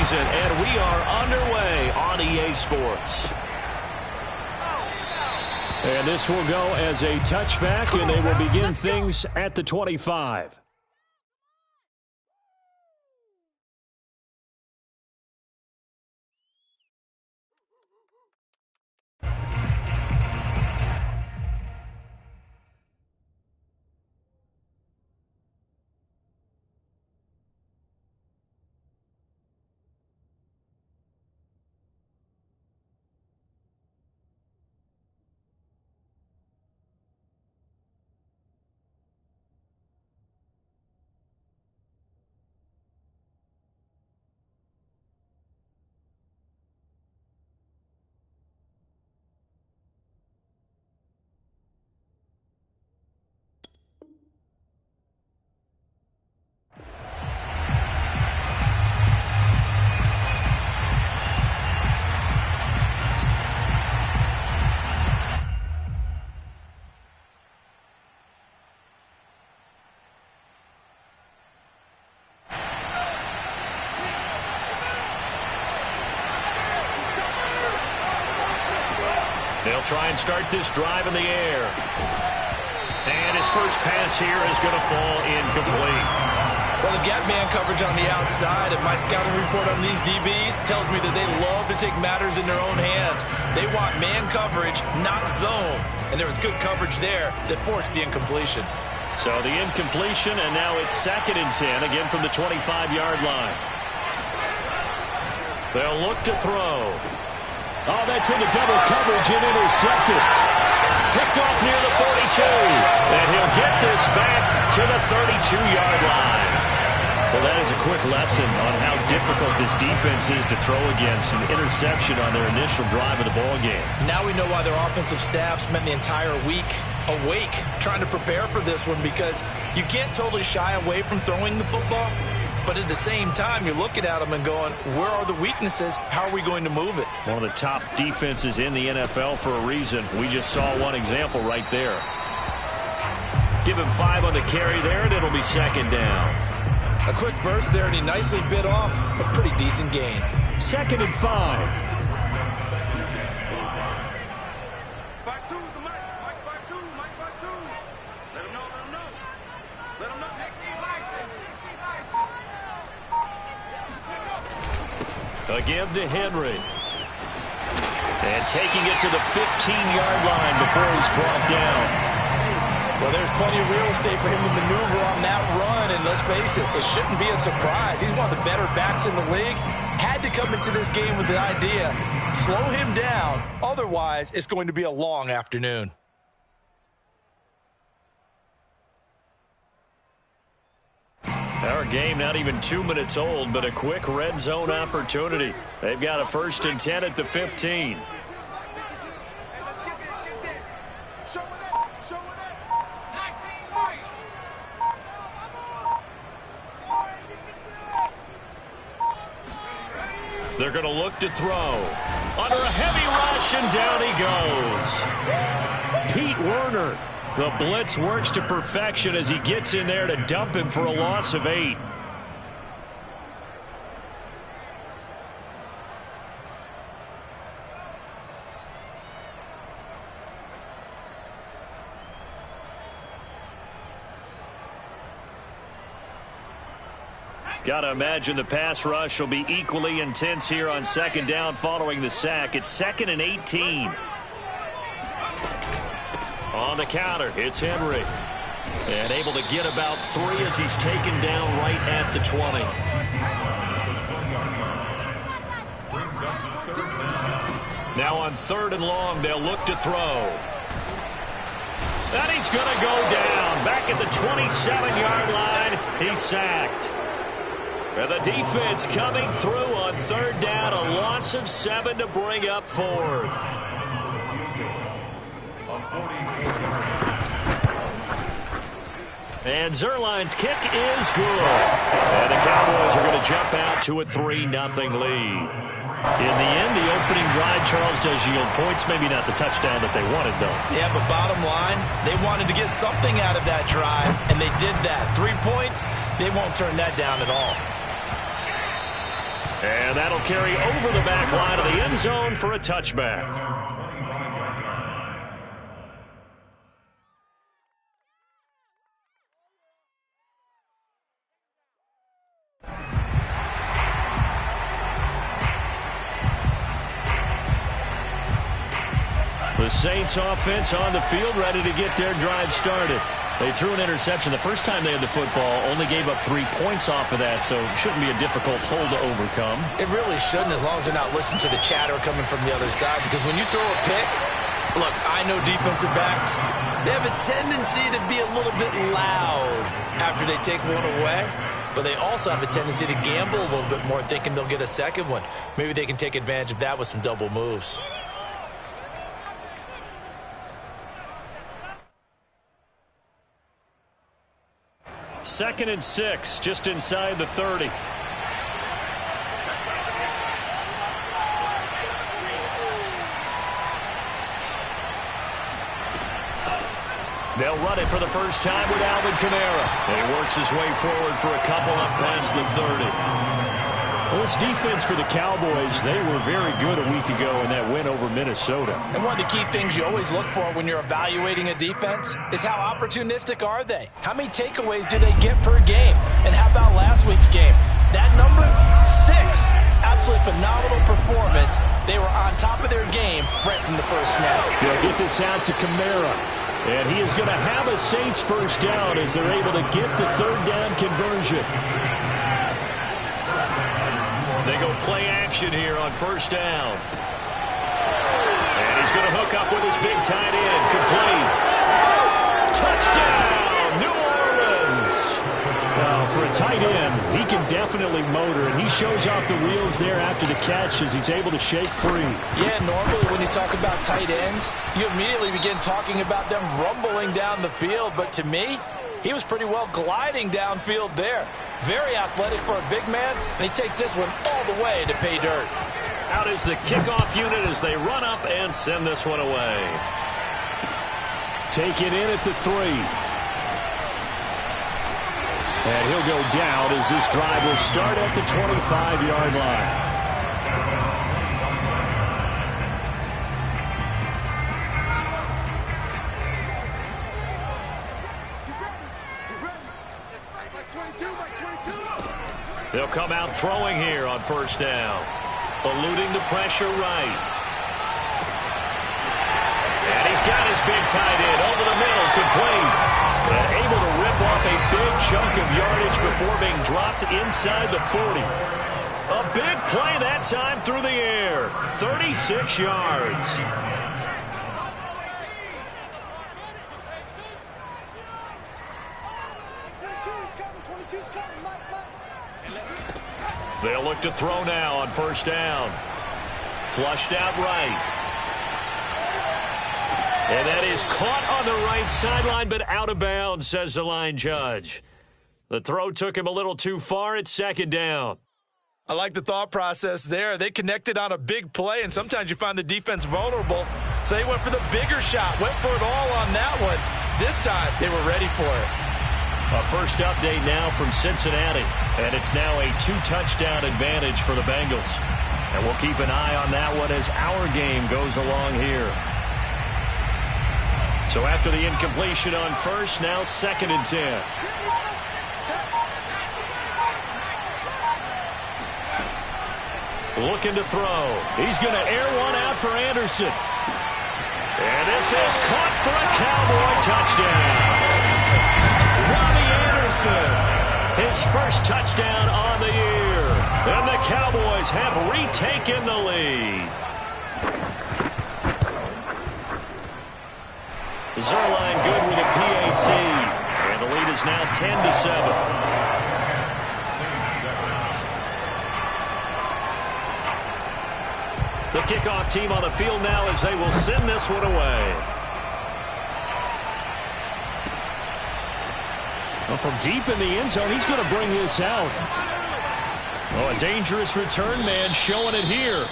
season, and we are underway on EA Sports. And this will go as a touchback, and they will begin things at the 25. They'll try and start this drive in the air. And his first pass here is going to fall incomplete. Well, they've got man coverage on the outside, and my scouting report on these DBs tells me that they love to take matters in their own hands. They want man coverage, not zone. And there was good coverage there that forced the incompletion. So the incompletion, and now it's 2nd and 10, again from the 25-yard line. They'll look to throw. Oh, that's into double coverage and intercepted. Picked off near the 42. And he'll get this back to the 32-yard line. Well, that is a quick lesson on how difficult this defense is to throw against. An interception on their initial drive of the ballgame. Now we know why their offensive staff spent the entire week awake trying to prepare for this one, because you can't totally shy away from throwing the football. But at the same time, you're looking at them and going, where are the weaknesses? How are we going to move it? One of the top defenses in the NFL for a reason. We just saw one example right there. Give him 5 on the carry there, and it'll be 2nd down. A quick burst there, and he nicely bit off a pretty decent gain. 2nd and 5. A give to Henry. And taking it to the 15-yard line before he's brought down. Well, there's plenty of real estate for him to maneuver on that run, and let's face it, it shouldn't be a surprise. He's one of the better backs in the league. Had to come into this game with the idea, slow him down, otherwise it's going to be a long afternoon. Our game not even 2 minutes old, but a quick red zone opportunity. They've got a 1st and 10 at the 15. They're going to look to throw. Under a heavy rush, and down he goes. Pete Werner. The blitz works to perfection as he gets in there to dump him for a loss of 8. Got to imagine the pass rush will be equally intense here on 2nd down following the sack. It's 2nd and 18. On the counter, it's Henry. And able to get about 3 as he's taken down right at the 20. Now on 3rd and long, they'll look to throw. And he's going to go down. Back at the 27-yard line, he's sacked. And the defense coming through on 3rd down. A loss of 7 to bring up 4th. And Zerline's kick is good. And the Cowboys are going to jump out to a 3-0 lead. In the end, the opening drive, Charles, does yield points. Maybe not the touchdown that they wanted, though. Yeah, but bottom line, they wanted to get something out of that drive, and they did that. 3 points, they won't turn that down at all. And that'll carry over the back line of the end zone for a touchback. The Saints offense on the field, ready to get their drive started. They threw an interception the first time they had the football, only gave up 3 points off of that, so it shouldn't be a difficult hole to overcome. It really shouldn't, as long as they're not listening to the chatter coming from the other side, because when you throw a pick, look, I know defensive backs, they have a tendency to be a little bit loud after they take one away, but they also have a tendency to gamble a little bit more, thinking they'll get a second one. Maybe they can take advantage of that with some double moves. Second and 6, just inside the 30. They'll run it for the first time with Alvin Kamara. And he works his way forward for a couple up past the 30. Well, this defense for the Cowboys, they were very good a week ago in that win over Minnesota. And one of the key things you always look for when you're evaluating a defense is how opportunistic are they? How many takeaways do they get per game? And how about last week's game? That number, 6. Absolutely phenomenal performance. They were on top of their game right from the first snap. They'll get this out to Kamara. And he is going to have a Saints first down as they're able to get the third down conversion. They go play action here on first down. And he's going to hook up with his big tight end. Complete. Touchdown, New Orleans. Well, for a tight end, he can definitely motor, and he shows off the wheels there after the catch as he's able to shake free. Yeah, normally when you talk about tight ends, you immediately begin talking about them rumbling down the field. But to me, he was pretty well gliding downfield there. Very athletic for a big man, and he takes this one all the way to pay dirt. Out is the kickoff unit as they run up and send this one away. Take it in at the 3. And he'll go down as this drive will start at the 25-yard line. They'll come out throwing here on first down. Eluding the pressure right. And he's got his big tight end over the middle, complete. And able to rip off a big chunk of yardage before being dropped inside the 40. A big play that time through the air. 36 yards. They'll look to throw now on first down. Flushed out right. And that is caught on the right sideline, but out of bounds, says the line judge. The throw took him a little too far. It's second down. I like the thought process there. They connected on a big play, and sometimes you find the defense vulnerable. So they went for the bigger shot, went for it all on that one. This time, they were ready for it. A first update now from Cincinnati, and it's now a 2-touchdown advantage for the Bengals. And we'll keep an eye on that one as our game goes along here. So after the incompletion on first, now 2nd and 10. Looking to throw. He's going to air one out for Anderson. And this is caught for a Cowboy touchdown. Robbie Anderson, his first touchdown on the year. And the Cowboys have retaken the lead. Zerline good with a PAT. And the lead is now 10-7. The kickoff team on the field now as they will send this one away. Well, from deep in the end zone, he's going to bring this out. Oh, a dangerous return man showing it here.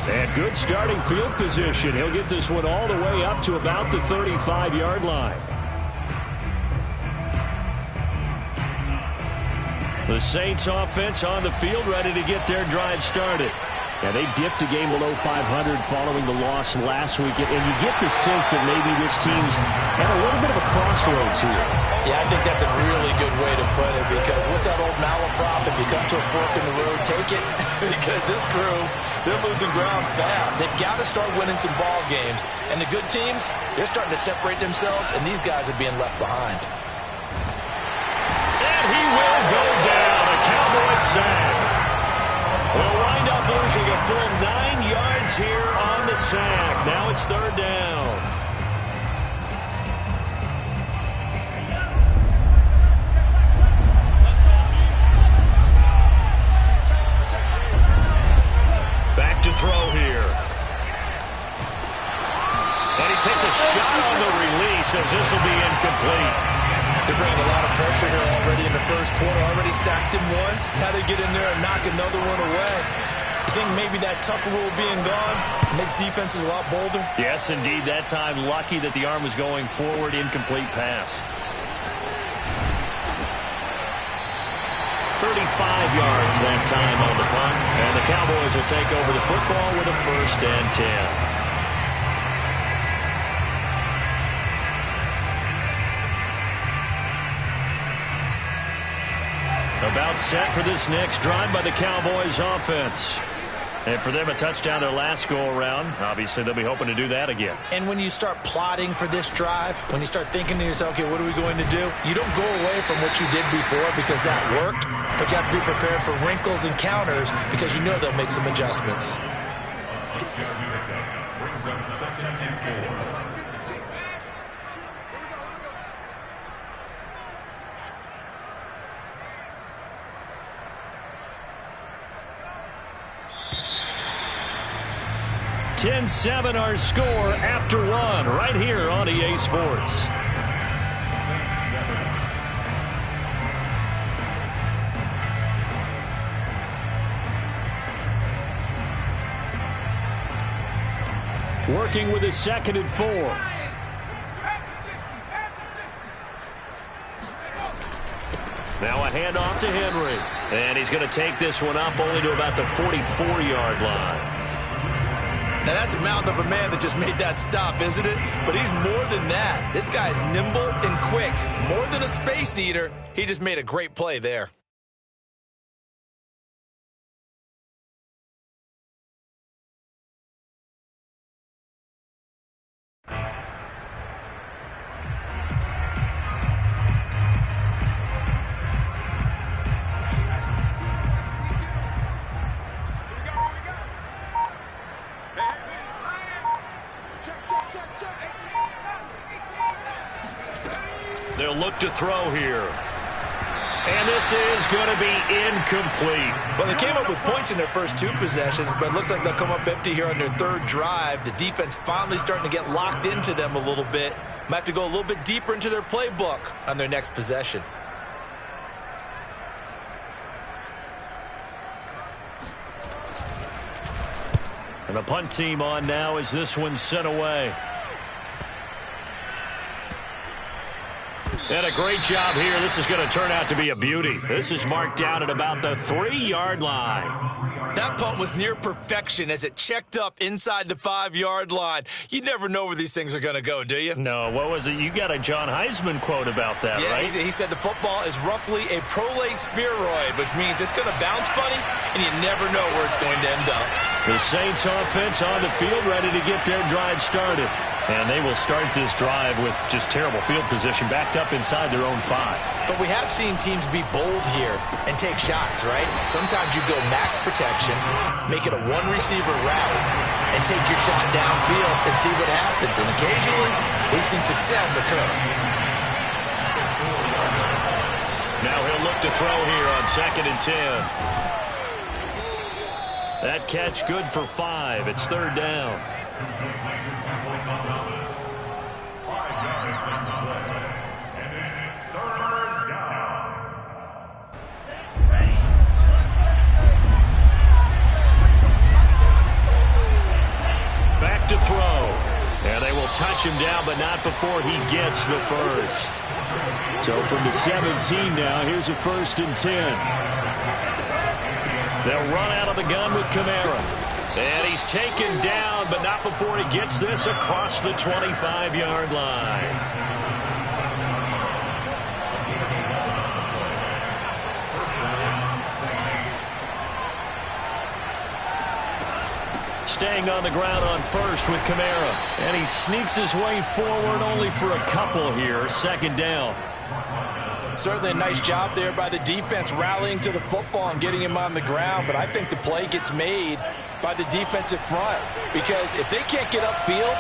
And good starting field position. He'll get this one all the way up to about the 35-yard line. The Saints offense on the field, ready to get their drive started. Yeah, they dipped a game below 500 following the loss last week, and you get the sense that maybe this team's at a little bit of a crossroads here. Yeah, I think that's a really good way to put it, because what's that old malaprop? If you come to a fork in the road, take it. Because this crew, they're losing ground fast. They've got to start winning some ball games. And the good teams, they're starting to separate themselves, and these guys are being left behind. And he will go down. A Cowboys sack. We'll wind up losing a full 9 yards here on the sack. Now it's third down. Back to throw here. And he takes a shot on the release as this will be incomplete. They're bringing a lot of pressure here already in the first quarter. Already sacked him once. Had to get in there and knock another one away. I think maybe that Tucker rule being gone makes defenses a lot bolder. Yes, indeed. That time, lucky that the arm was going forward. Incomplete pass. 35 yards that time on the punt. And the Cowboys will take over the football with a 1st and 10. About set for this next drive by the Cowboys offense. And for them, a touchdown their last go-around. Obviously, they'll be hoping to do that again. And when you start plotting for this drive, when you start thinking to yourself, okay, what are we going to do? You don't go away from what you did before because that worked, but you have to be prepared for wrinkles and counters because you know they'll make some adjustments. Brings up 2nd and 4. $10-7 our score after 1 right here on EA Sports. Working with his 2nd and 4. Now a handoff to Henry. And he's going to take this one up only to about the 44-yard line. Now, that's a mountain of a man that just made that stop, isn't it? But he's more than that. This guy's nimble and quick. More than a space eater, he just made a great play there. They'll look to throw here. And this is going to be incomplete. Well, they came up with points in their first 2 possessions, but it looks like they'll come up empty here on their 3rd drive. The defense finally starting to get locked into them a little bit. Might have to go a little bit deeper into their playbook on their next possession. And the punt team on now as this one's sent away. And a great job here. This is going to turn out to be a beauty. This is marked down at about the 3-yard line. That punt was near perfection as it checked up inside the 5-yard line. You never know where these things are going to go, do you? No, what was it? You got a John Heisman quote about that, yeah, right? He said the football is roughly a prolate spheroid, which means it's going to bounce funny, and you never know where it's going to end up. The Saints offense on the field ready to get their drive started. And they will start this drive with just terrible field position, backed up inside their own 5. But we have seen teams be bold here and take shots, right? Sometimes you go max protection, make it a 1-receiver route, and take your shot downfield and see what happens. And occasionally, we've seen success occur. Now he'll look to throw here on 2nd and 10. That catch good for 5. It's 3rd down. 5 yards on the play, and it's 3rd down. Back to throw. And they will They'll touch him down, but not before he gets the first. So from the 17 now, here's a 1st and 10. They'll run out of the gun with Kamara. And he's taken down, but not before he gets this across the 25-yard line. Staying on the ground on 1st with Kamara. And he sneaks his way forward only for a couple here. 2nd down. Certainly a nice job there by the defense rallying to the football and getting him on the ground. But I think the play gets made by the defensive front. Because if they can't get upfield,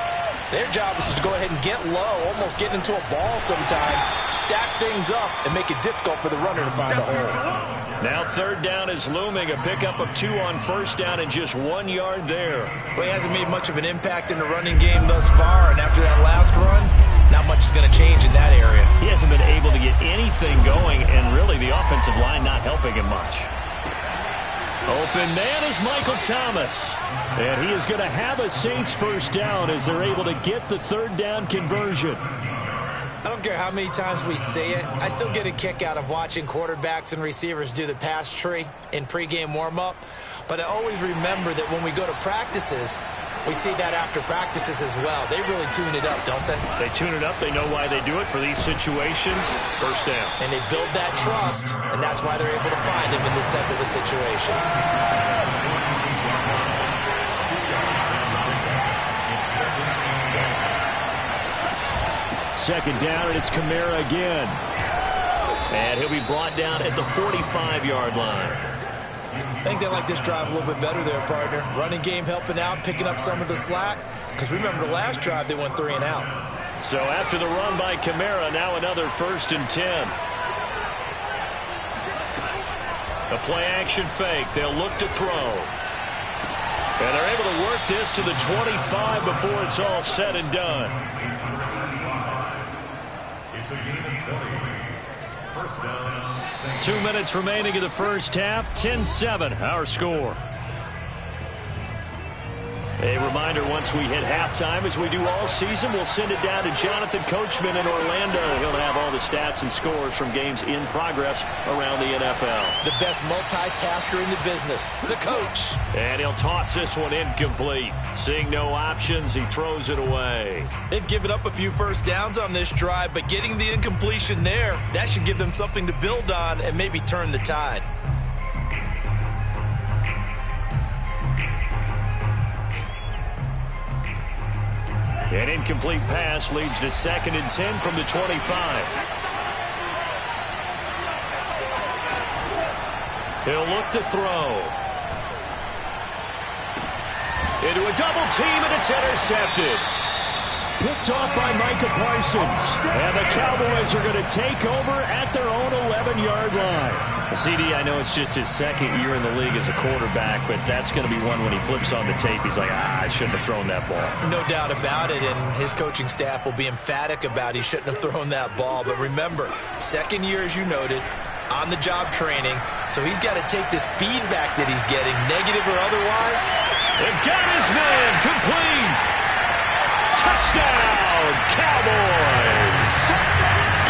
their job is to go ahead and get low, almost get into a ball sometimes, stack things up, and make it difficult for the runner to find a hole. Now 3rd down is looming. A pickup of 2 on 1st down and just 1 yard there. Well, he hasn't made much of an impact in the running game thus far, and after that last run, not much is going to change in that area. He hasn't been able to get anything going, and really the offensive line not helping him much. Open man is Michael Thomas. And he is going to have a Saints 1st down as they're able to get the 3rd down conversion. I don't care how many times we say it, I still get a kick out of watching quarterbacks and receivers do the pass tree in pregame warm-up. But I always remember that when we go to practices, we see that after practices as well. They really tune it up, don't they? They tune it up. They know why they do it for these situations. 1st down. And they build that trust, and that's why they're able to find him in this type of a situation. 2nd down, and it's Kamara again. And he'll be brought down at the 45-yard line. I think they like this drive a little bit better there, partner. Running game helping out, picking up some of the slack. Because remember the last drive, they went 3 and out. So after the run by Kamara, now another 1st and 10. A play-action fake. They'll look to throw. And they're able to work this to the 25 before it's all said and done. It's a game of 20. 1st down. Saints. 2 minutes remaining in the 1st half. 10-7, our score. A reminder, once we hit halftime, as we do all season, we'll send it down to Jonathan Coachman in Orlando. He'll have all the stats and scores from games in progress around the NFL. The best multitasker in the business, the coach. And he'll toss this one incomplete. Seeing no options, he throws it away. They've given up a few 1st downs on this drive, but getting the incompletion there, that should give them something to build on and maybe turn the tide. An incomplete pass leads to 2nd and 10 from the 25. He'll look to throw. Into a double team, and it's intercepted. Picked off by Micah Parsons. And the Cowboys are going to take over at their own 11-yard line. CD, I know it's just his 2nd year in the league as a quarterback, but that's going to be one when he flips on the tape. He's like, I shouldn't have thrown that ball. No doubt about it, and his coaching staff will be emphatic about he shouldn't have thrown that ball. But remember, 2nd year, as you noted, on-the-job training, so he's got to take this feedback that he's getting, negative or otherwise. And got his man complete. Touchdown, Cowboys.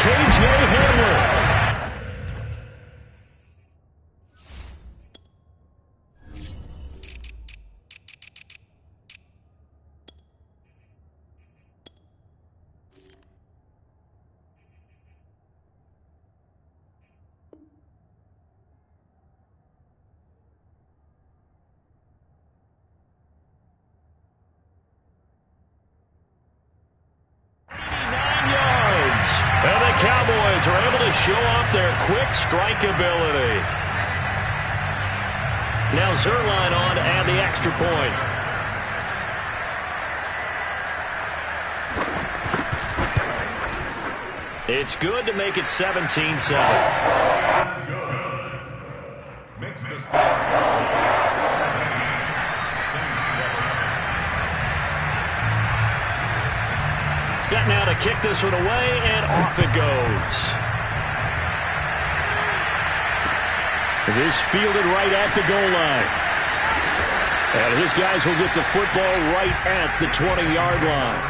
KJ Hamler. Cowboys are able to show off their quick strike ability. Now Zerline on to add the extra point. It's good to make it 17-7. Makes the score. Set now to kick this one away, and off it goes. This fielded right at the goal line. And his guys will get the football right at the 20-yard line.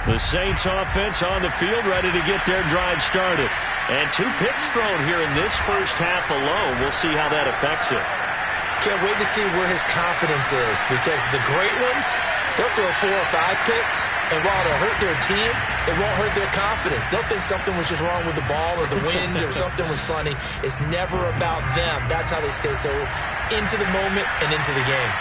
The Saints offense on the field, ready to get their drive started. And 2 picks thrown here in this first half alone. We'll see how that affects it. Can't wait to see where his confidence is, because the great ones, they'll throw 4 or 5 picks, and while it'll hurt their team, it won't hurt their confidence. They'll think something was just wrong with the ball or the wind or something was funny. It's never about them. That's how they stay so into the moment and into the game.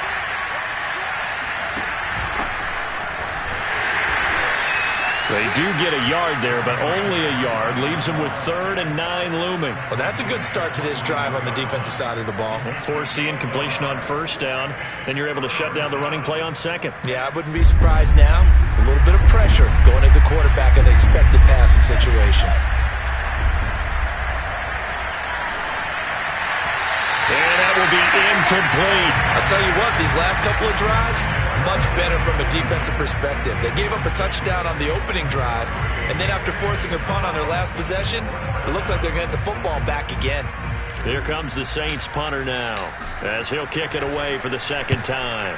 They do get a yard there, but only a yard. Leaves them with 3rd and 9 looming. Well, that's a good start to this drive on the defensive side of the ball. Forcing completion on 1st down. Then you're able to shut down the running play on 2nd. Yeah, I wouldn't be surprised now. A little bit of pressure going at the quarterback in an expected passing situation. And that will be incomplete. I'll tell you what, these last couple of drives, much better from a defensive perspective. They gave up a touchdown on the opening drive, and then after forcing a punt on their last possession, it looks like they're going to get the football back again. Here comes the Saints punter now, as he'll kick it away for the 2nd time.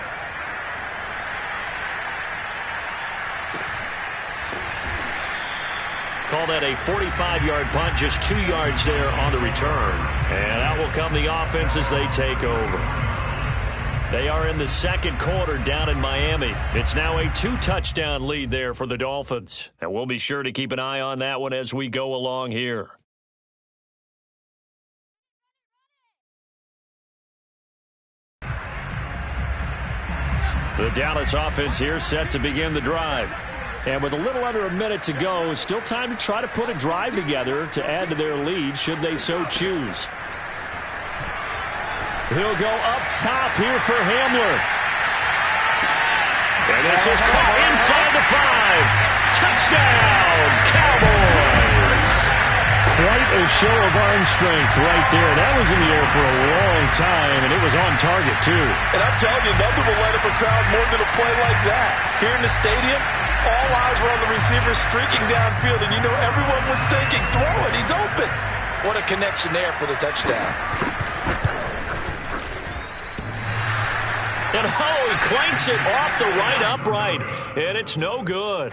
Call that a 45-yard punt, just 2 yards there on the return. And out will come the offense as they take over. They are in the 2nd quarter down in Miami. It's now a 2-touchdown lead there for the Dolphins. And we'll be sure to keep an eye on that one as we go along here. The Dallas offense here set to begin the drive. And with a little under a minute to go, still time to try to put a drive together to add to their lead should they so choose. He'll go up top here for Hamler. And this is caught inside the 5. Touchdown, Cowboys! Quite a show of arm strength right there. That was in the air for a long time, and it was on target, too. And I'm telling you, nothing will light up a crowd more than a play like that. Here in the stadium, all eyes were on the receiver streaking downfield, and you know everyone was thinking, throw it, he's open. What a connection there for the touchdown. And he clanks it off the right upright, and it's no good.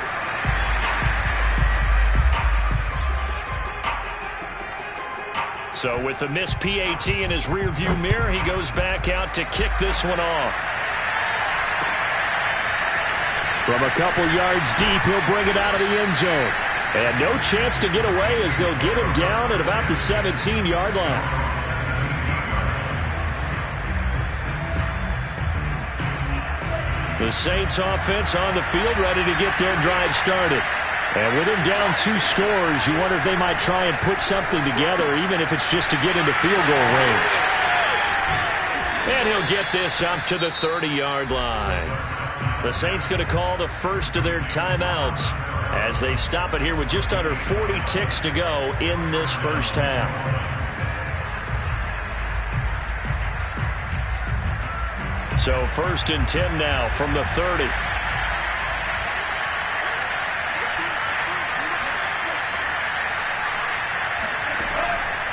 So with the missed PAT in his rearview mirror, he goes back out to kick this one off. From a couple yards deep, he'll bring it out of the end zone. And no chance to get away as they'll get him down at about the 17-yard line. The Saints offense on the field, ready to get their drive started. And with him down 2 scores, you wonder if they might try and put something together, even if it's just to get into field goal range. And he'll get this up to the 30-yard line. The Saints going to call the first of their timeouts as they stop it here with just under 40 ticks to go in this first half. So 1st and 10 now from the 30.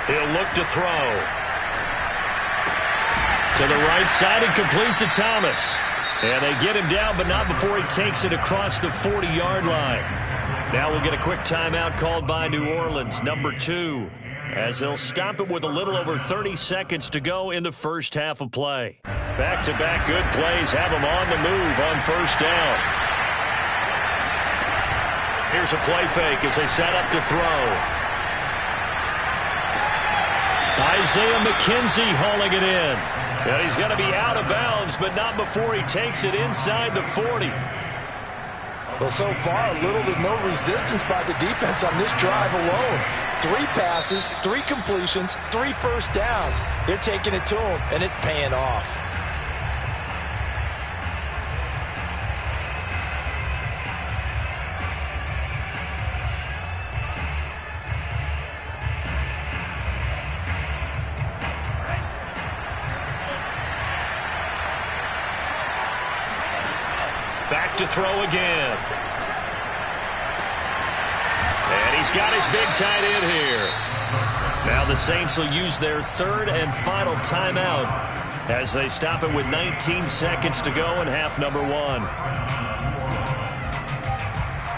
He'll look to throw. To the right side and complete to Thomas. And they get him down, but not before he takes it across the 40-yard line. Now we'll get a quick timeout called by New Orleans, number 2, as they'll stop it with a little over 30 seconds to go in the first half of play. Back-to-back good plays have them on the move on 1st down. Here's a play fake as they set up to throw. Isaiah McKenzie hauling it in. And he's going to be out of bounds, but not before he takes it inside the 40. Well, so far, little to no resistance by the defense on this drive alone. 3 passes, 3 completions, 3 first downs. They're taking it to him, and it's paying off. Back to throw again. And he's got his big tight end here. Now the Saints will use their 3rd and final timeout as they stop it with 19 seconds to go in half number 1.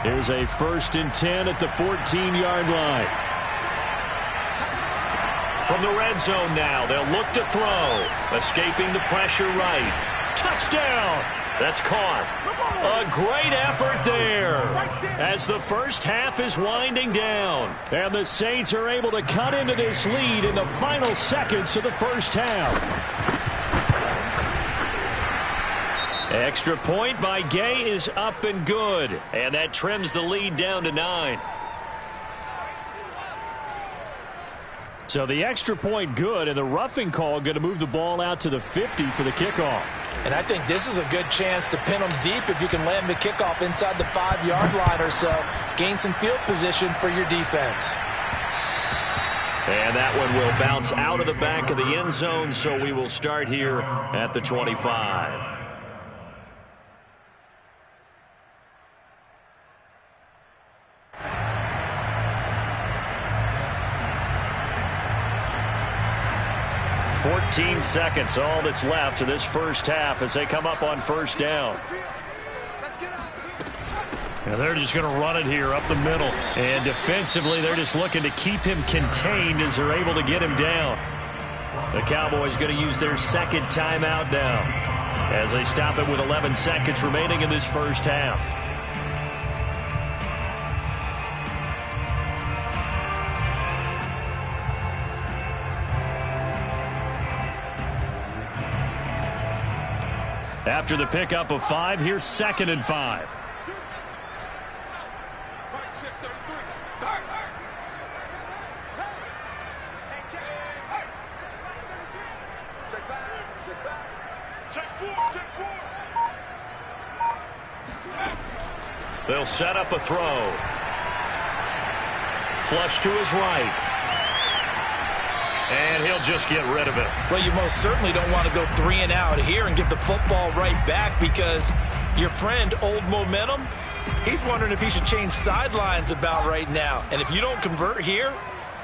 Here's a 1st and 10 at the 14-yard line. From the red zone now, they'll look to throw. Escaping the pressure right. Touchdown! That's caught. A great effort there as the first half is winding down. And the Saints are able to cut into this lead in the final seconds of the first half. Extra point by Gay is up and good. And that trims the lead down to 9. So the extra point good, and the roughing call going to move the ball out to the 50 for the kickoff. And I think this is a good chance to pin them deep if you can land the kickoff inside the 5-yard line or so. Gain some field position for your defense. And that one will bounce out of the back of the end zone, so we will start here at the 25. $14 seconds, all that's left of this first half as they come up on first down. And they're just going to run it here up the middle. And defensively, they're just looking to keep him contained as they're able to get him down. The Cowboys going to use their second timeout now as they stop it with 11 seconds remaining in this first half. After the pickup of 5, here's 2nd and 5. They'll set up a throw. Flush to his right. And he'll just get rid of it. Well, you most certainly don't want to go 3 and out here and give the football right back because your friend, Old Momentum, he's wondering if he should change sidelines about right now. And if you don't convert here,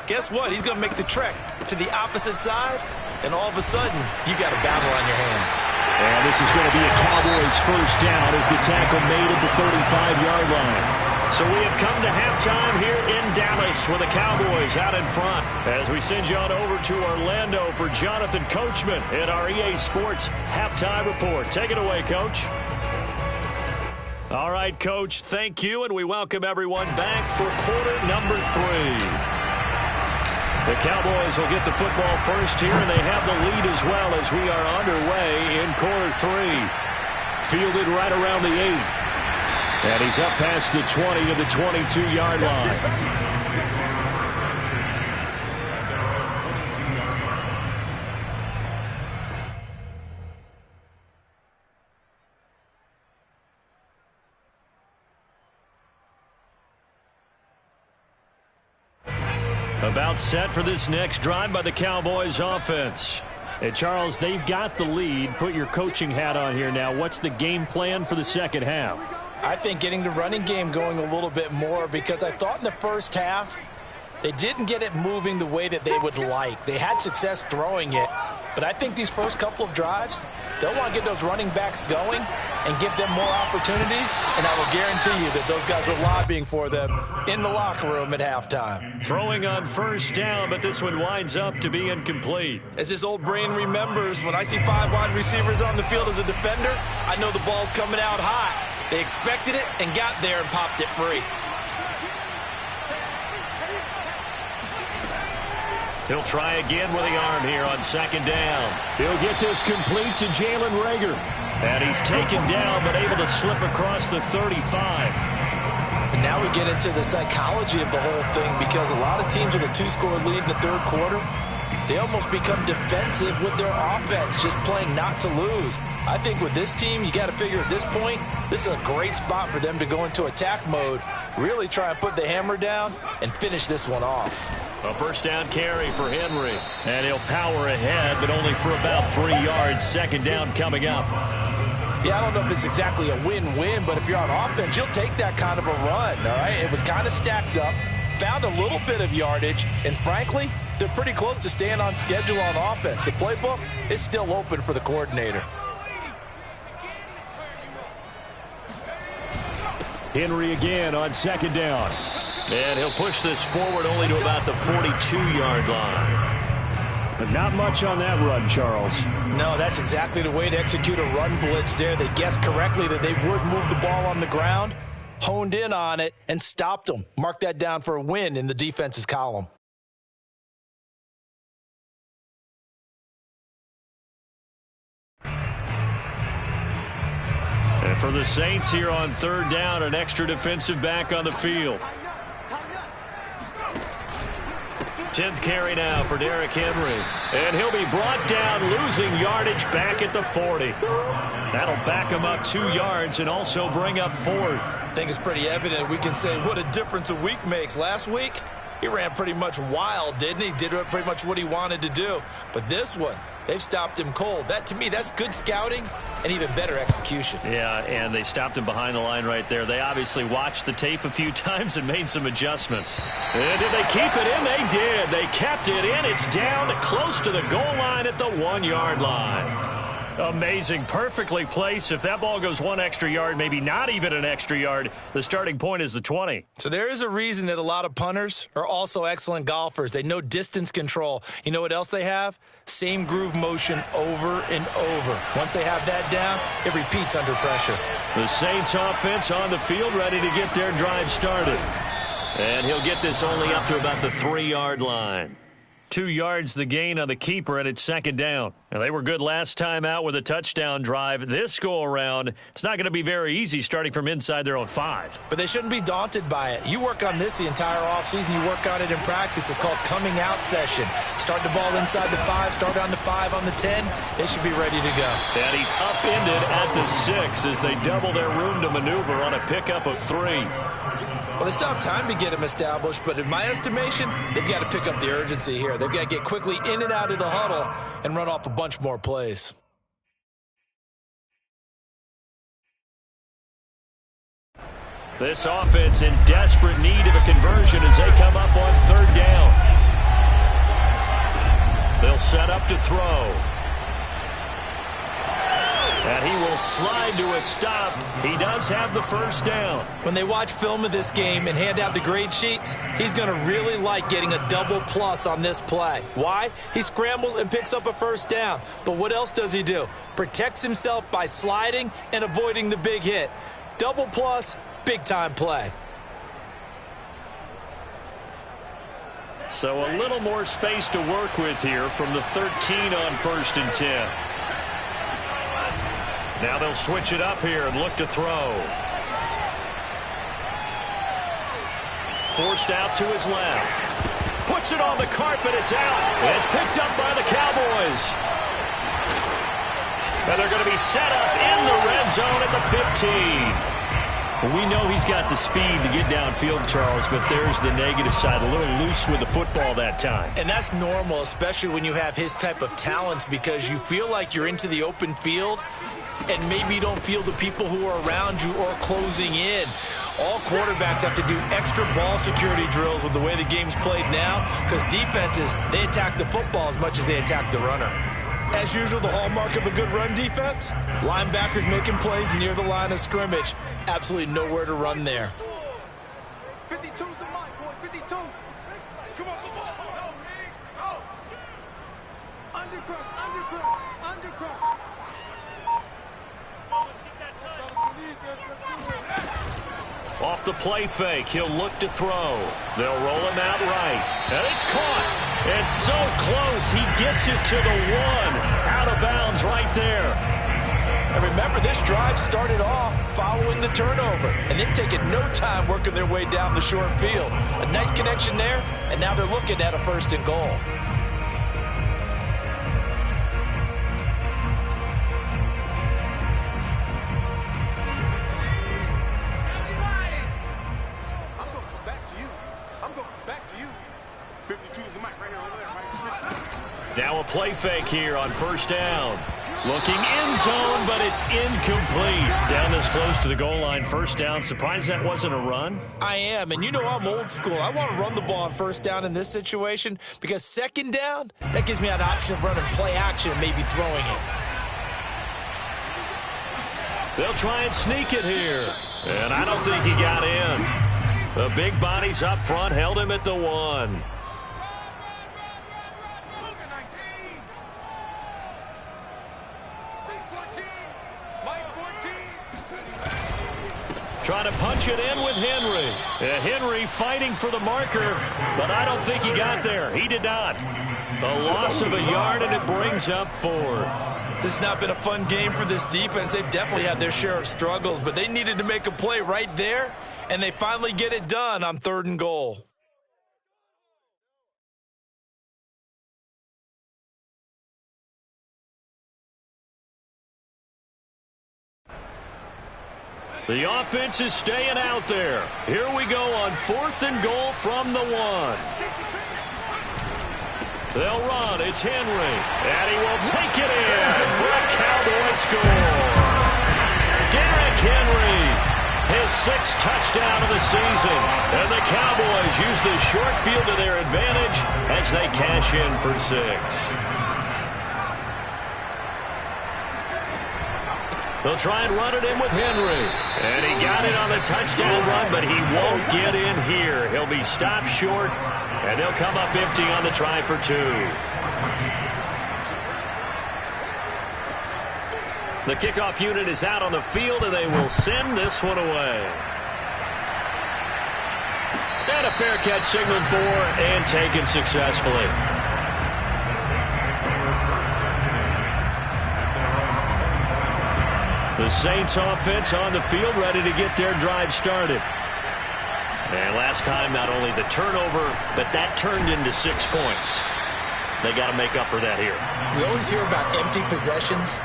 guess what? He's going to make the trek to the opposite side, and all of a sudden, you got a battle on your hands. And this is going to be a Cowboys first down as the tackle made at the 35-yard line. So we have come to halftime here in Dallas with the Cowboys out in front. As we send you on over to Orlando for Jonathan Coachman in our EA Sports Halftime Report. Take it away, Coach. All right, Coach, thank you, and we welcome everyone back for quarter number 3. The Cowboys will get the football first here, and they have the lead as well as we are underway in quarter 3. Fielded right around the 8. And he's up past the 20 to the 22-yard line. About set for this next drive by the Cowboys offense. And Charles, they've got the lead. Put your coaching hat on here now. What's the game plan for the second half? I think getting the running game going a little bit more because I thought in the first half they didn't get it moving the way that they would like. They had success throwing it, but I think these first couple of drives, they'll want to get those running backs going and give them more opportunities, and I will guarantee you that those guys were lobbying for them in the locker room at halftime. Throwing on first down, but this one winds up to be incomplete. As this old brain remembers, when I see 5 wide receivers on the field as a defender, I know the ball's coming out hot. They expected it and got there and popped it free. He'll try again with the arm here on second down. He'll get this complete to Jalen Reagor. And he's taken down but able to slip across the 35. And now we get into the psychology of the whole thing because a lot of teams with a 2-score lead in the third quarter, they almost become defensive with their offense, just playing not to lose. I think with this team, you got to figure at this point, this is a great spot for them to go into attack mode, really try and put the hammer down and finish this one off. A first down carry for Henry. And he'll power ahead, but only for about 3 yards. Second down coming up. Yeah, I don't know if it's exactly a win-win, but if you're on offense, you'll take that kind of a run, all right? It was kind of stacked up, found a little bit of yardage, and frankly, they're pretty close to staying on schedule on offense. The playbook is still open for the coordinator. Henry again on second down. And he'll push this forward only to about the 42-yard line. But not much on that run, Charles. No, that's exactly the way to execute a run blitz there. They guessed correctly that they would move the ball on the ground, honed in on it, and stopped them. Mark that down for a win in the defense's column. And for the Saints here on third down, an extra defensive back on the field. 10th carry now for Derrick Henry. And he'll be brought down, losing yardage back at the 40. That'll back him up 2 yards and also bring up 4th. I think it's pretty evident. We can say what a difference a week makes. Last week, he ran pretty much wild, didn't he? Did pretty much what he wanted to do. But this one, they've stopped him cold. That, to me, that's good scouting and even better execution. Yeah, and they stopped him behind the line right there. They obviously watched the tape a few times and made some adjustments. And did they keep it in? They did. They kept it in. It's down close to the goal line at the 1-yard line. Amazing. Perfectly placed. If that ball goes 1 extra yard, maybe not even an extra yard, the starting point is the 20. So there is a reason that a lot of punters are also excellent golfers. They know distance control. You know what else they have? Same groove motion over and over. Once they have that down, it repeats under pressure. The Saints offense on the field, ready to get their drive started. And he'll get this only up to about the 3-yard line. 2 yards the gain on the keeper, and it's second down. And they were good last time out with a touchdown drive. This go-around, it's not going to be very easy starting from inside their own 5. But they shouldn't be daunted by it. You work on this the entire offseason. You work on it in practice. It's called coming out session. Start the ball inside the 5, start on the 5, on the 10. They should be ready to go. And he's upended at the 6 as they double their room to maneuver on a pickup of 3. Well, they still have time to get him established, but in my estimation, they've got to pick up the urgency here. They've got to get quickly in and out of the huddle and run off a bunch more plays. This offense in desperate need of a conversion as they come up on third down. They'll set up to throw. And he will slide to a stop. He does have the first down. When they watch film of this game and hand out the grade sheets, he's going to really like getting a double plus on this play. Why? He scrambles and picks up a first down. But what else does he do? Protects himself by sliding and avoiding the big hit. Double plus, big-time play. So a little more space to work with here from the 13 on 1st and 10. Now they'll switch it up here and look to throw. Forced out to his left. Puts it on the carpet. It's out. And it's picked up by the Cowboys. And they're going to be set up in the red zone at the 15. We know he's got the speed to get downfield, Charles, but there's the negative side. A little loose with the football that time. And that's normal, especially when you have his type of talents, because you feel like you're into the open field and maybe you don't feel the people who are around you or closing in. All quarterbacks have to do extra ball security drills with the way the game's played now, because defenses, they attack the football as much as they attack the runner. As usual, the hallmark of a good run defense, linebackers making plays near the line of scrimmage. Absolutely nowhere to run there. 52's the mic, boys. 52. Come on, come on. Go. Undercrush, undercrush, undercrush. Let's get that touch. Off the play fake, he'll look to throw. They'll roll him out right. And it's caught. It's so close. He gets it to the 1. Out of bounds right there. And remember, this drive started off following the turnover, and they've taken no time working their way down the short field. A nice connection there, and now they're looking at a 1st and goal. I'm going to come back to you. I'm going to come back to you. 52's the mic right here over there, right? Now a play fake here on 1st down. Looking in zone, but it's incomplete. Down this close to the goal line, 1st down. Surprised that wasn't a run? I am, and you know I'm old school. I want to run the ball on 1st down in this situation, because 2nd down, that gives me an option of running play action and maybe throwing it. They'll try and sneak it here. And I don't think he got in. The big bodies up front held him at the 1. Trying to punch it in with Henry. Henry fighting for the marker, but I don't think he got there. He did not. A loss of a yard, and it brings up 4th. This has not been a fun game for this defense. They've definitely had their share of struggles, but they needed to make a play right there, and they finally get it done on 3rd and goal. The offense is staying out there. Here we go on 4th and goal from the 1. They'll run. It's Henry. And he will take it in for a Cowboy score. Derrick Henry, his 6th touchdown of the season. And the Cowboys use the short field to their advantage as they cash in for 6. They'll try and run it in with Henry. And he got it on the touchdown run, but he won't get in here. He'll be stopped short, and they'll come up empty on the try for 2. The kickoff unit is out on the field, and they will send this one away. And a fair catch signaled for and taken successfully. The Saints offense on the field ready to get their drive started. And last time, not only the turnover, but that turned into 6 points. They got to make up for that here. We always hear about empty possessions,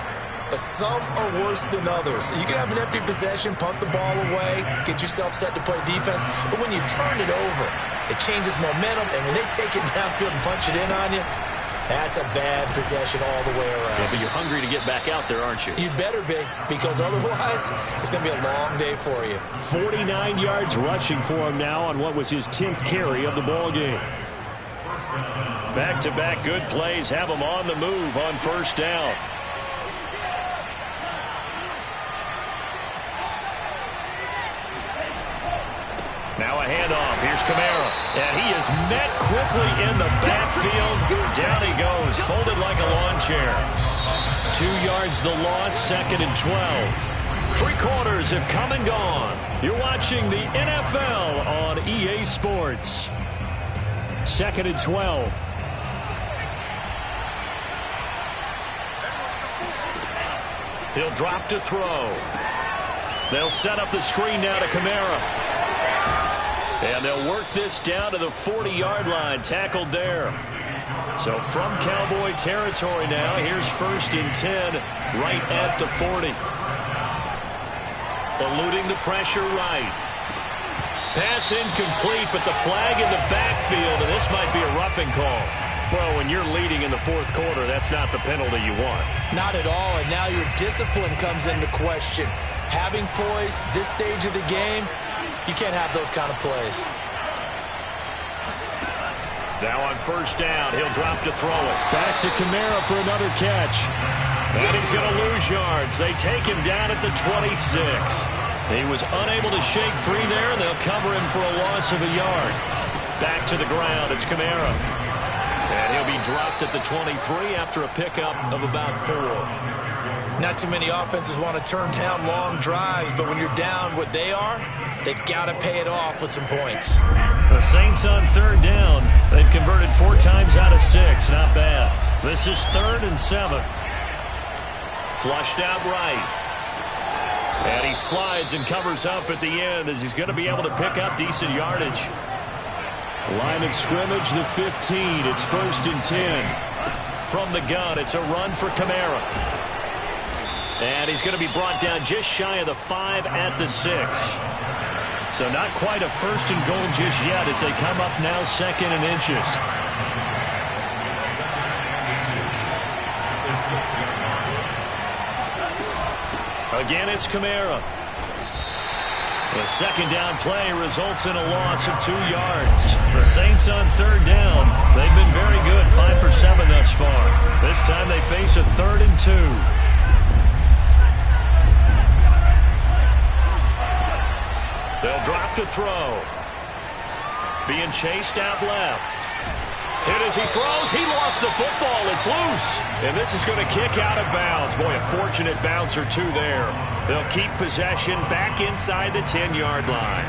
but some are worse than others. You can have an empty possession, punt the ball away, get yourself set to play defense, but when you turn it over, it changes momentum, and when they take it downfield and punch it in on you, that's a bad possession all the way around. Yeah, but you're hungry to get back out there, aren't you? You'd better be, because otherwise it's going to be a long day for you. 49 yards rushing for him now on what was his 10th carry of the ball game. Back-to-back good plays have him on the move on 1st down. Now a handoff. Here's Kamara. And he is met quickly in the backfield. Down he goes, folded like a lawn chair. 2 yards the loss, 2nd and 12. 3 quarters have come and gone. You're watching the NFL on EA Sports. 2nd and 12. He'll drop to throw. They'll set up the screen now to Kamara. And they'll work this down to the 40-yard line, tackled there. So from Cowboy territory now, here's 1st and 10, right at the 40. Eluding the pressure right. Pass incomplete, but the flag in the backfield, and this might be a roughing call. Well, when you're leading in the 4th quarter, that's not the penalty you want. Not at all, and now your discipline comes into question. Having poise this stage of the game, you can't have those kind of plays. Now on 1st down, he'll drop to throw it. Back to Kamara for another catch. And he's going to lose yards. They take him down at the 26. He was unable to shake free there, and they'll cover him for a loss of a yard. Back to the ground, it's Kamara. And he'll be dropped at the 23 after a pickup of about 4. Not too many offenses want to turn down long drives, but when you're down what they are, they've got to pay it off with some points. The Saints on 3rd down. They've converted 4 times out of 6. Not bad. This is 3rd and 7. Flushed out right. And he slides and covers up at the end as he's going to be able to pick up decent yardage. Line of scrimmage, the 15. It's 1st and 10. From the gun, it's a run for Kamara. And he's going to be brought down just shy of the 5 at the 6. So not quite a 1st and goal just yet as they come up now 2nd and inches. Again, it's Kamara. The 2nd down play results in a loss of 2 yards. The Saints on 3rd down. They've been very good, 5 for 7 thus far. This time they face a 3rd and 2. They'll drop to throw. Being chased out left. Hit as he throws. He lost the football. It's loose. And this is going to kick out of bounds. Boy, a fortunate bounce or two there. They'll keep possession back inside the 10-yard line.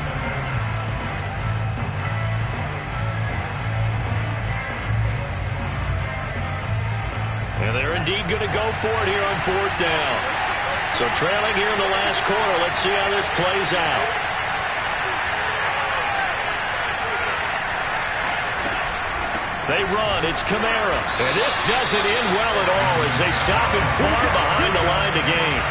And they're indeed going to go for it here on 4th down. So trailing here in the last quarter. Let's see how this plays out. They run. It's Kamara. And this doesn't end well at all as they stop him far behind the line to gain.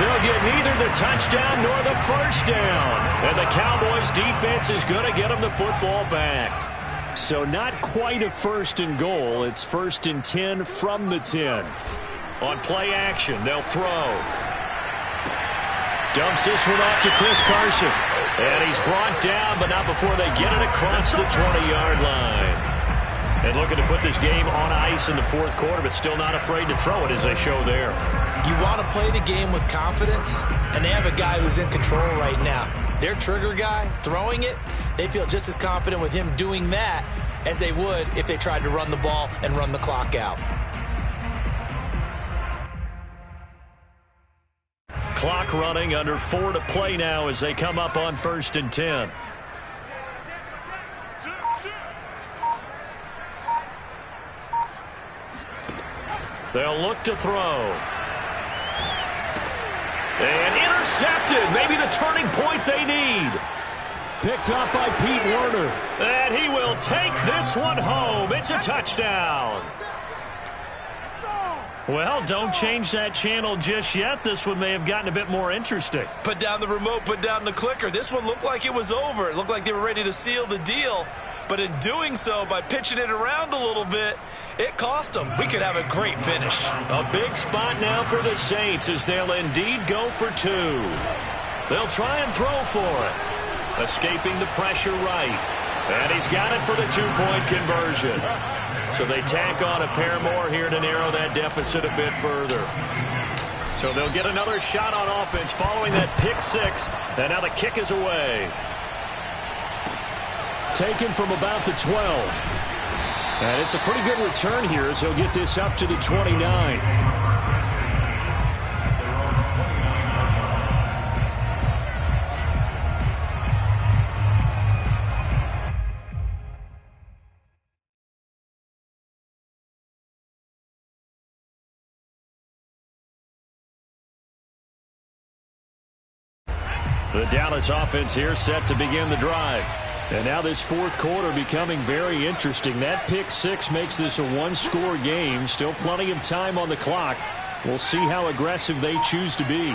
They'll get neither the touchdown nor the first down. And the Cowboys defense is going to get them the football back. So not quite a 1st and goal. It's 1st and 10 from the 10. On play action, they'll throw. Dumps this one off to Chris Carson. And he's brought down, but not before they get it across the 20-yard line. And looking to put this game on ice in the 4th quarter, but still not afraid to throw it as they show there. You want to play the game with confidence, and they have a guy who's in control right now. Their trigger guy, throwing it, they feel just as confident with him doing that as they would if they tried to run the ball and run the clock out. Clock running, under 4 to play now as they come up on 1st and 10. They'll look to throw. And intercepted. Maybe the turning point they need. Picked up by Pete Werner. And he will take this one home. It's a touchdown. Well, don't change that channel just yet. This one may have gotten a bit more interesting. Put down the remote, put down the clicker. This one looked like it was over. It looked like they were ready to seal the deal. But in doing so, by pitching it around a little bit, it cost them. We could have a great finish. A big spot now for the Saints as they'll indeed go for 2. They'll try and throw for it. Escaping the pressure right. And he's got it for the 2-point conversion. So they tack on a pair more here to narrow that deficit a bit further. So they'll get another shot on offense following that pick 6. And now the kick is away. Taken from about the 12. And it's a pretty good return here as he'll get this up to the 29. The Dallas offense here set to begin the drive. And now this 4th quarter becoming very interesting. That pick 6 makes this a 1-score game. Still plenty of time on the clock. We'll see how aggressive they choose to be.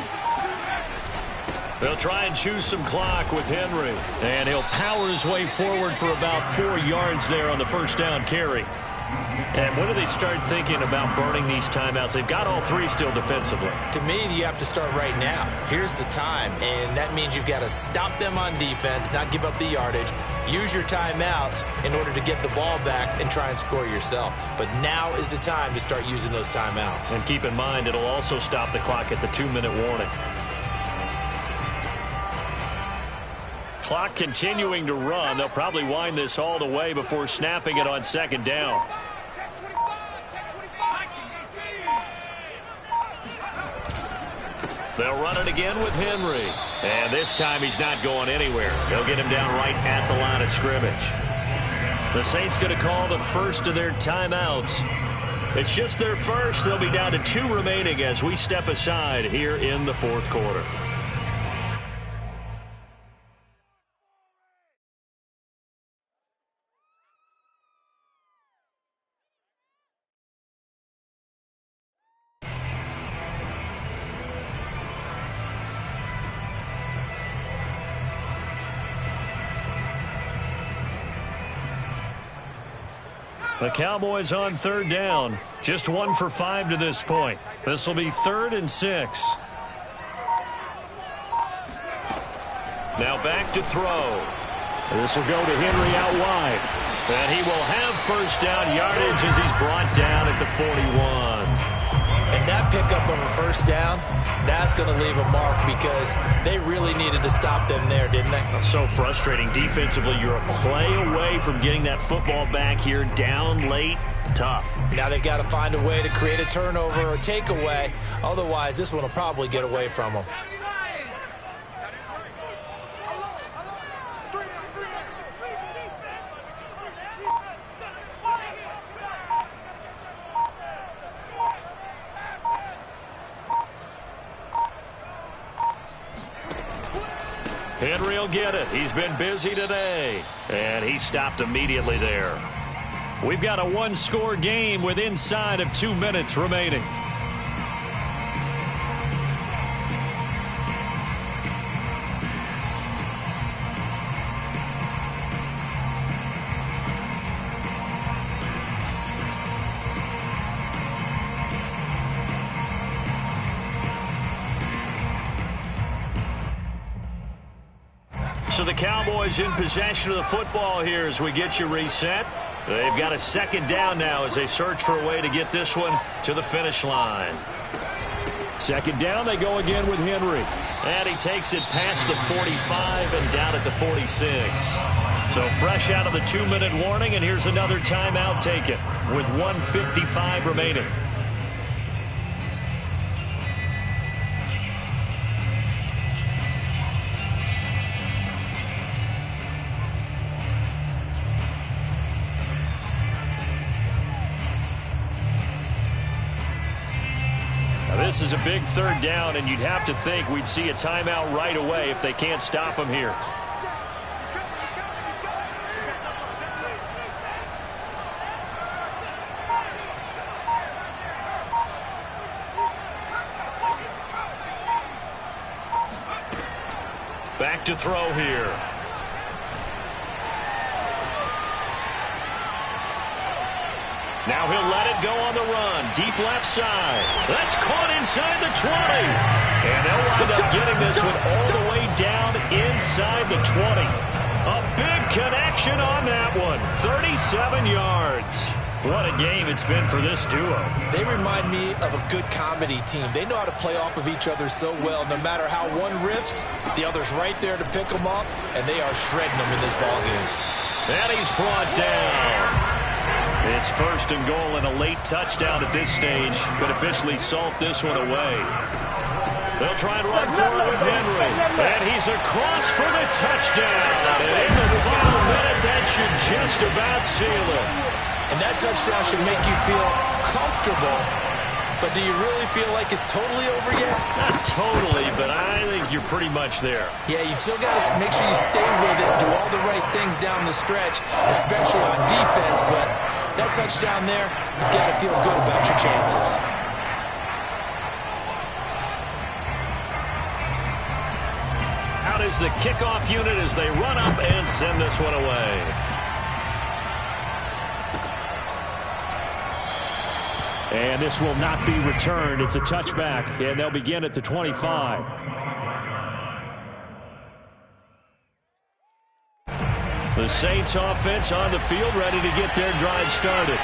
They'll try and choose some clock with Henry. And he'll power his way forward for about 4 yards there on the first down carry. And when do they start thinking about burning these timeouts? They've got all 3 still defensively. To me, you have to start right now. Here's the time, and that means you've got to stop them on defense, not give up the yardage, use your timeouts in order to get the ball back and try and score yourself. But now is the time to start using those timeouts. And keep in mind, it'll also stop the clock at the 2-minute warning. Clock continuing to run. They'll probably wind this all the way before snapping it on 2nd down. They'll run it again with Henry. And this time he's not going anywhere. They'll get him down right at the line of scrimmage. The Saints going to call the first of their timeouts. It's just their first. They'll be down to 2 remaining as we step aside here in the 4th quarter. The Cowboys on 3rd down. Just 1 for 5 to this point. This will be 3rd and 6. Now back to throw. This will go to Henry out wide. And he will have first down yardage as he's brought down at the 41. And that pickup of a first down, that's going to leave a mark because they really needed to stop them there, didn't they? So frustrating. Defensively, you're a play away from getting that football back here down late. Tough. Now they've got to find a way to create a turnover or takeaway. Otherwise, this one will probably get away from them. Henry will get it. He's been busy today. And he stopped immediately there. We've got a one-score game with inside of 2 minutes remaining. So the Cowboys in possession of the football here as we get you reset. They've got a second down now as they search for a way to get this one to the finish line. Second down, they go again with Henry. And he takes it past the 45 and down at the 46. So fresh out of the 2-minute warning, and here's another timeout taken with 1:55 remaining. This is a big third down, and you'd have to think we'd see a timeout right away if they can't stop him here. Back to throw here. Now he'll let it go on the run. Deep left side. That's caught inside the 20. And they'll wind up getting this one all the way down inside the 20. A big connection on that one. 37 yards. What a game it's been for this duo. They remind me of a good comedy team. They know how to play off of each other so well. No matter how one riffs, the other's right there to pick them up, and they are shredding them in this ballgame. And he's brought down. It's first and goal and a late touchdown at this stage. Could officially salt this one away. They'll try and run forward with Henry. And he's across for the touchdown. And in the final minute, that should just about seal it. And that touchdown should make you feel comfortable. But do you really feel like it's totally over yet? Not totally, but I think you're pretty much there. Yeah, you've still got to make sure you stay with it, do all the right things down the stretch, especially on defense. But that touchdown there, you've got to feel good about your chances. Out is the kickoff unit as they run up and send this one away. And this will not be returned. It's a touchback, and they'll begin at the 25. The Saints offense on the field, ready to get their drive started.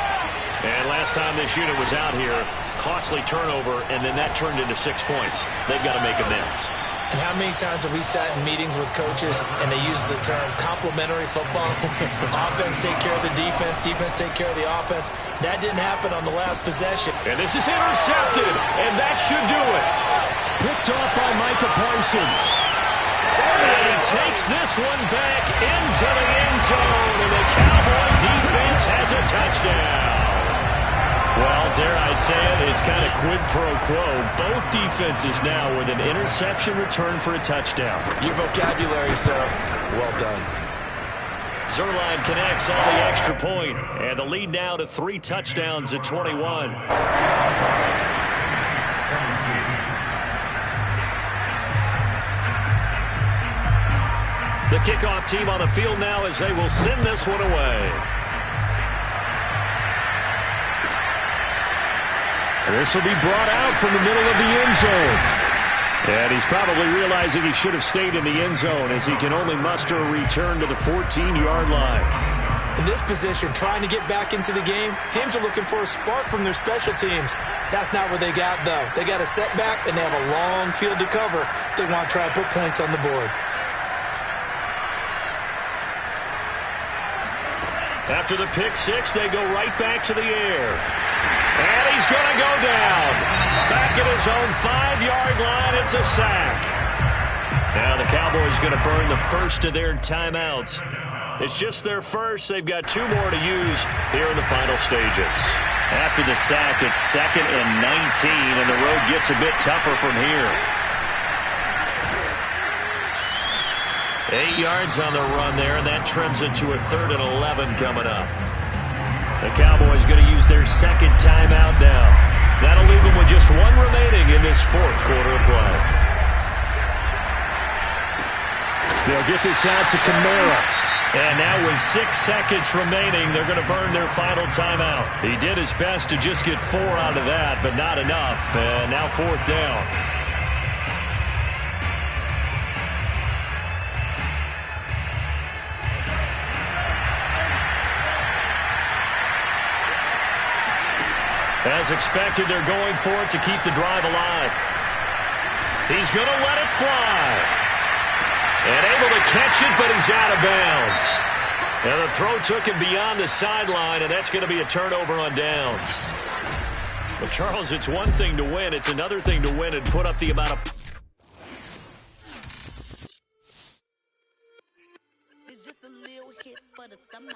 And last time this unit was out here, costly turnover, and then that turned into 6 points. They've got to make amends. And how many times have we sat in meetings with coaches and they use the term complementary football? Offense take care of the defense, defense take care of the offense. That didn't happen on the last possession. And this is intercepted, and that should do it. Picked off by Micah Parsons. And he takes this one back into the end zone, and the Cowboy defense has a touchdown. Well, dare I say it, it's kind of quid pro quo. Both defenses now with an interception return for a touchdown. Your vocabulary, sir. Well done. Zerline connects on the extra point, and the lead now to 3 touchdowns at 21. The kickoff team on the field now as they will send this one away. This will be brought out from the middle of the end zone. And he's probably realizing he should have stayed in the end zone as he can only muster a return to the 14-yard line. In this position, trying to get back into the game, teams are looking for a spark from their special teams. That's not what they got, though. They got a setback, and they have a long field to cover if they want to try and put points on the board. After the pick six, they go right back to the air. And he's going to go down. Back at his own 5-yard line, it's a sack. Now the Cowboys going to burn the first of their timeouts. It's just their first. They've got 2 more to use here in the final stages. After the sack, it's 2nd and 19, and the road gets a bit tougher from here. 8 yards on the run there, and that trims it to a 3rd and 11 coming up. The Cowboys going to use their second timeout now. That'll leave them with just 1 remaining in this 4th quarter of play. They'll get this out to Kamara. And now with 6 seconds remaining, they're going to burn their final timeout. He did his best to just get 4 out of that, but not enough. And now 4th down. As expected, they're going for it to keep the drive alive. He's going to let it fly. And able to catch it, but he's out of bounds. And the throw took him beyond the sideline, and that's going to be a turnover on downs. But, Charles, it's one thing to win. It's another thing to win and put up the amount of... It's just a little hit for the summer.